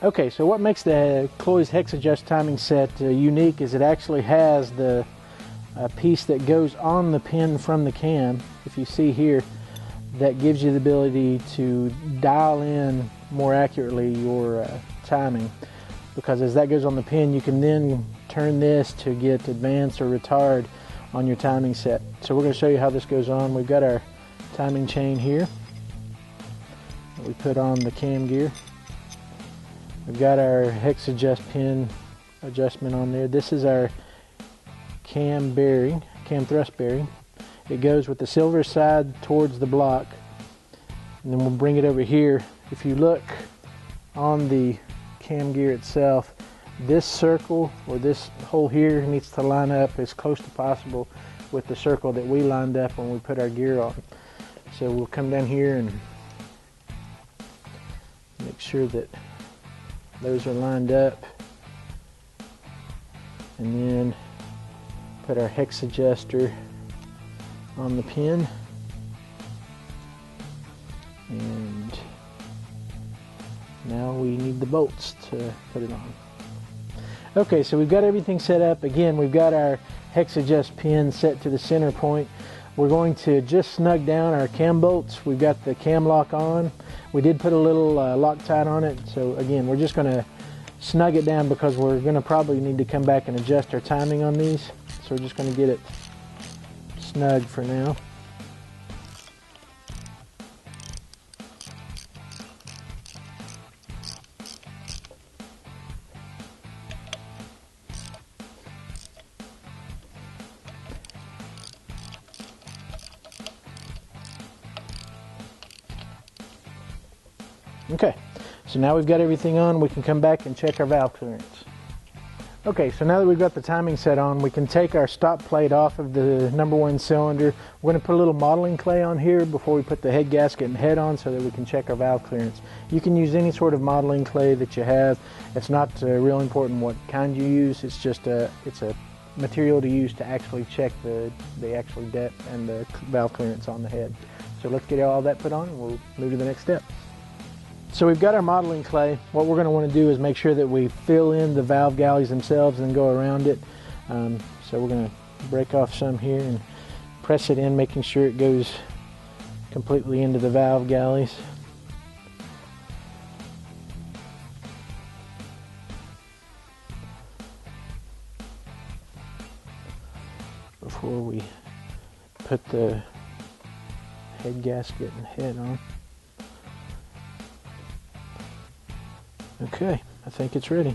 Okay, so what makes the Cloyes Hex-a-Just timing set unique is it actually has the piece that goes on the pin from the cam, if you see here, that gives you the ability to dial in more accurately your timing, because as that goes on the pin you can then turn this to get advance or retard on your timing set. So we're going to show you how this goes on. We've got our timing chain here that we put on the cam gear. We've got our Hex-a-Just pin adjustment on there. This is our cam bearing, cam thrust bearing. It goes with the silver side towards the block, and then we'll bring it over here. If you look on the cam gear itself, this circle or this hole here needs to line up as close to possible with the circle that we lined up when we put our gear on. So we'll come down here and make sure that those are lined up, and then put our hex adjuster on the pin, and now we need the bolts to put it on. Okay, so we've got everything set up. Again, we've got our Hex-a-Just pin set to the center point. We're going to just snug down our cam bolts. We've got the cam lock on. We did put a little Loctite on it, so again, we're just going to snug it down because we're going to probably need to come back and adjust our timing on these. So we're just going to get it snug for now. Okay, so now we've got everything on, we can come back and check our valve clearance. Okay, so now that we've got the timing set on, we can take our stop plate off of the #1 cylinder. We're going to put a little modeling clay on here before we put the head gasket and head on so that we can check our valve clearance. You can use any sort of modeling clay that you have. It's not real important what kind you use, it's just it's a material to use to actually check the actual depth and the valve clearance on the head. So let's get all that put on and we'll move to the next step. So we've got our modeling clay. What we're going to want to do is make sure that we fill in the valve galleys themselves and go around it. So we're going to break off some here and press it in, making sure it goes completely into the valve galleys. Before we put the head gasket and head on. Okay, I think it's ready.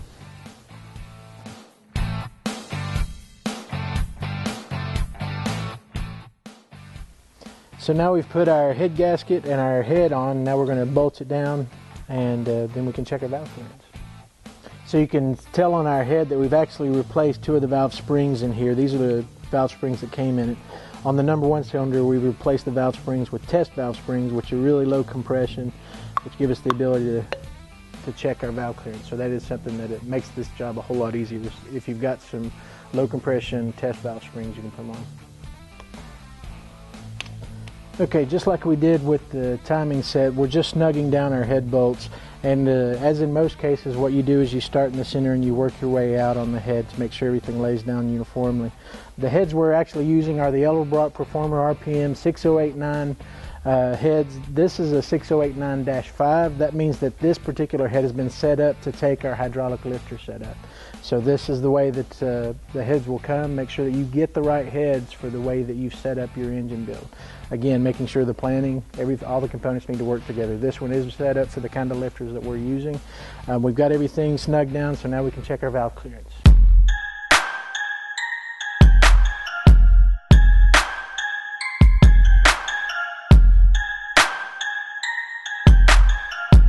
So now we've put our head gasket and our head on. Now we're going to bolt it down, and then we can check our valve clearance. So you can tell on our head that we've actually replaced 2 of the valve springs in here. These are the valve springs that came in it. On the #1 cylinder, we replaced the valve springs with test valve springs, which are really low compression, which give us the ability to check our valve clearance. So that is something that it makes this job a whole lot easier. If you've got some low compression test valve springs, you can put them on. Okay, just like we did with the timing set, we're just snugging down our head bolts, and as in most cases, what you do is you start in the center and you work your way out on the head to make sure everything lays down uniformly. The heads we're actually using are the Edelbrock Performer RPM 6089 heads. This is a 6089-5. That means that this particular head has been set up to take our hydraulic lifter setup. So this is the way that the heads will come. Make sure that you get the right heads for the way that you've set up your engine build. Again, making sure the planning, all the components need to work together. This one is set up for the kind of lifters that we're using. We've got everything snugged down, so now we can check our valve clearance.